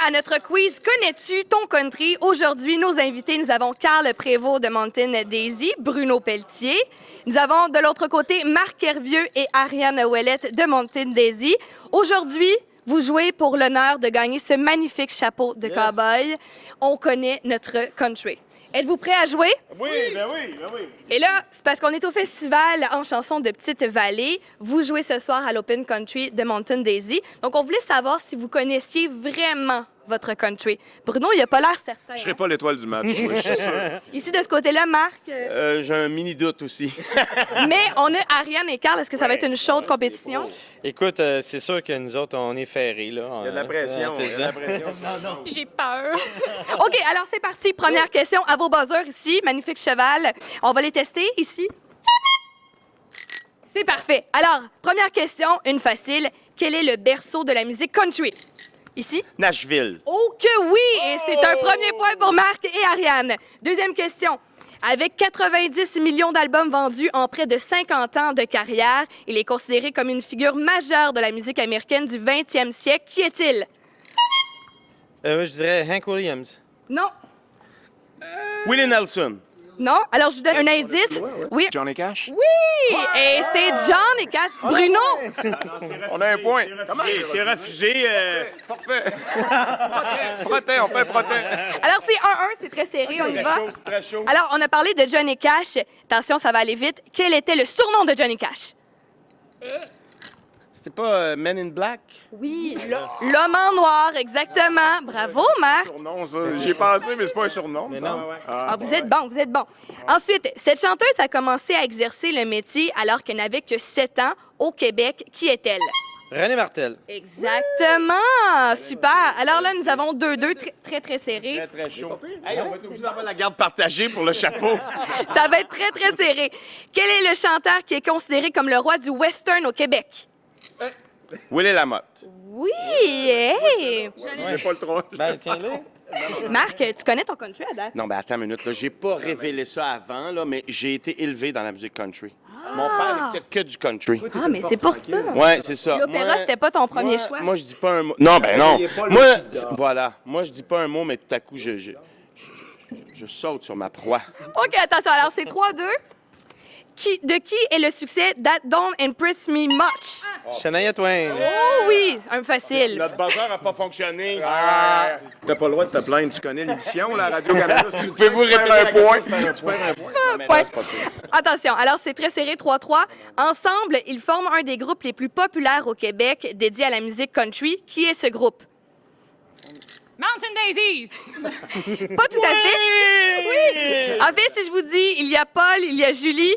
à notre quiz Connais-tu ton country? Aujourd'hui, nos invités, nous avons Carl Prévost de Mountain Daisy, Bruno Pelletier. Nous avons de l'autre côté Marc Hervieux et Ariane Ouellette de Mountain Daisy. Aujourd'hui, vous jouez pour l'honneur de gagner ce magnifique chapeau de cow-boy. On connaît notre country. Êtes-vous prêts à jouer? Oui, ben oui, ben oui. Et là, c'est parce qu'on est au festival en chanson de Petite-Vallée. Vous jouez ce soir à l'Open Country de Mountain Daisy. Donc, on voulait savoir si vous connaissiez vraiment votre country. Bruno, il n'a pas l'air certain. Je serai pas l'étoile du match, moi, je suis sûr. Ici, de ce côté-là, Marc. J'ai un mini doute aussi. Mais on a Ariane et Carl. Est-ce que ça va être une chaude compétition? Écoute, c'est sûr que nous autres, on est ferrés, là. Il y a de la pression. C'est il y a ça. de la pression. Non. J'ai peur. OK, alors c'est parti. Première question à vos buzzers ici. Magnifique cheval. On va les tester ici. C'est parfait. Alors, première question, une facile. Quel est le berceau de la musique country? Ici? Nashville. Oh que oui! Et c'est un premier point pour Marc et Ariane. Deuxième question. Avec 90 millions d'albums vendus en près de 50 ans de carrière, il est considéré comme une figure majeure de la musique américaine du 20e siècle. Qui est-il? Je dirais Hank Williams. Non. Willie Nelson. Non. Alors, je vous donne un indice. Oui. Johnny Cash. Oui! Et c'est John et Cash. Bruno! On a un point. Comment? C'est refusé. Parfait. Protet, on fait un protet. Alors, c'est 1-1, c'est très serré, on y va. C'est très chaud. Alors, on a parlé de Johnny Cash. Attention, ça va aller vite. Quel était le surnom de Johnny Cash? C'était pas Men in Black? Oui, l'homme en noir, exactement. Bravo, Marc. Surnom, ça. J'y ai pensé, mais c'est pas un surnom, ça. non. Ah, vous êtes bon, vous êtes bon. Ensuite, cette chanteuse a commencé à exercer le métier alors qu'elle n'avait que 7 ans au Québec. Qui est-elle? René Martel. Exactement. Super. Alors là, nous avons 2-2, très, très serré. Très chaud. Hey, on va être obligé d'avoir la garde partagée pour le chapeau. Ça va être très, très serré. Quel est le chanteur qui est considéré comme le roi du western au Québec? Willie Lamotte. Oui, hey! J'ai pas le droit. Ben, tiens-le. Marc, tu connais ton country à date? Non, ben attends une minute, là. J'ai pas révélé ça avant, là, mais j'ai été élevé dans la musique country. Mon père n'écoutait que du country. Ah, mais c'est pour ça. Ouais, c'est ça. L'opéra, Moi- c'était pas ton premier choix. Moi, je dis pas un mot. Non, ben non. Voilà. Moi, je dis pas un mot, mais tout à coup, je saute sur ma proie. OK, attention. Alors, c'est 3-2. De qui est le succès That Don't Impress Me Much? Shania Twain. Oh oui, un facile. Notre buzzer n'a pas fonctionné. T'as pas le droit de te plaindre. Tu connais l'émission, la Radio-Canada. Pouvez-vous répondre un point? Tu perds un point. Ouais. Attention, alors c'est très serré, 3-3. Ensemble, ils forment un des groupes les plus populaires au Québec dédié à la musique country. Qui est ce groupe? Mountain Daisies! Pas tout à fait. Oui. En fait, si je vous dis, il y a Paul, il y a Julie.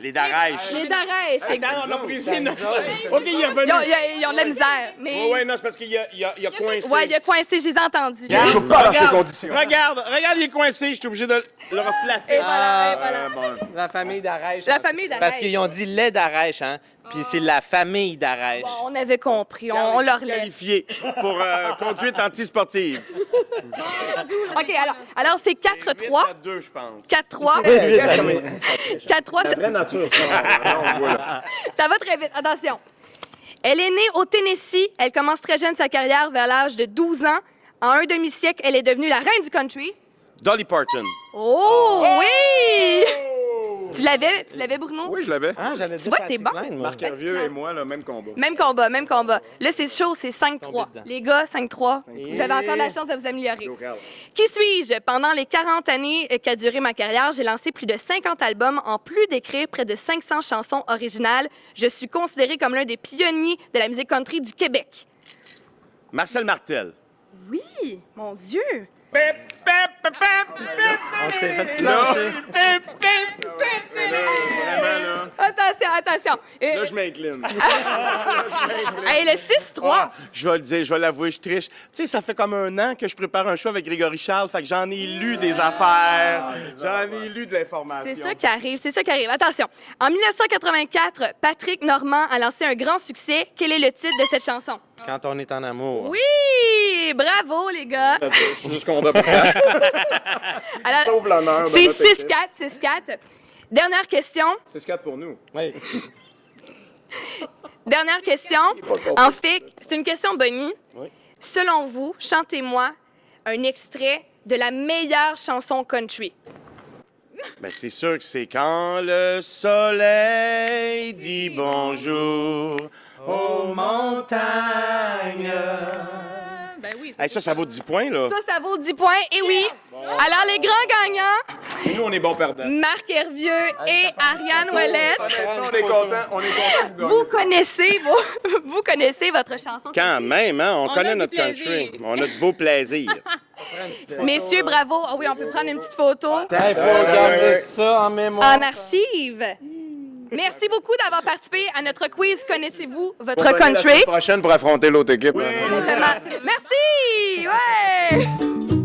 Les Darèches. Les Darèches. On a pris ici. OK, il est revenu. Ils ont de la misère. Mais... Ouais, non, c'est parce qu'il a coincé. Ouais, il a coincé, je les ai entendus. Regarde, il est coincé. Je suis obligé de le replacer. Et voilà, et voilà. La famille d'Arèche. La famille d'Arèche. Parce qu'ils ont dit lait d'Arèche, hein? Puis c'est la famille d'Arèche. Bon, on avait compris, on leur laisse. Qualifié pour conduite antisportive. OK, alors c'est 4-3. 4-2, je pense. 4-3. 4-3. Très nature, ça. Ça va très vite. Attention. Elle est née au Tennessee. Elle commence très jeune sa carrière vers l'âge de 12 ans. En un demi-siècle, elle est devenue la reine du country. Dolly Parton. Oh, oui! Tu l'avais, Bruno? Oui, je l'avais. Ah, j'allais Tu dire vois que t'es bon? Patty Klein, moi. Marc Hervieux et moi, le même combat. Même combat. Là, c'est chaud, c'est 5-3. Tombé dedans. Les gars, 5-3. Vous avez encore la chance de vous améliorer. Qui suis-je? Pendant les 40 années qu'a duré ma carrière, j'ai lancé plus de 50 albums, en plus d'écrire près de 500 chansons originales. Je suis considéré comme l'un des pionniers de la musique country du Québec. Marcel Martel. Oui, mon Dieu! On s'est fait plancher. Vraiment, là. Attention. Là, je m'incline. Hey, le 6-3. Je vais le dire, je vais l'avouer, je triche. Tu sais, ça fait comme un an que je prépare un show avec Grégory Charles, fait que j'en ai lu des affaires, j'en ai lu de l'information. C'est ça qui arrive. Attention. En 1984, Patrick Normand a lancé un grand succès. Quel est le titre de cette chanson? Quand on est en amour. Oui! Bravo, les gars! C'est juste qu'on doit pas. Alors, Sauve l'honneur de c'est notre équipe. 6-4. Dernière question. 6-4 pour nous. Oui. Dernière question. En fait, c'est une question Bonnie. Oui. Selon vous, chantez-moi un extrait de la meilleure chanson country. Ben, c'est sûr que c'est quand le soleil dit bonjour aux montagnes. Ben oui, Hey, ça vaut 10 points, là. Ça vaut 10 points. Et oui, alors les grands gagnants, Et nous, on est bons perdants. Marc Hervieux et Ariane Ouellette, On est contents de gagner. vous connaissez votre chanson. Quand même, hein? On a connaît du notre plaisir. country. On a du beau plaisir. Messieurs, bravo. Ah oui, on peut prendre une petite photo Il faut garder ça en mémoire. en archive. Merci beaucoup d'avoir participé à notre quiz. Connaissez-vous votre La country? semaine prochaine pour affronter l'autre équipe. Exactement. Merci! Ouais!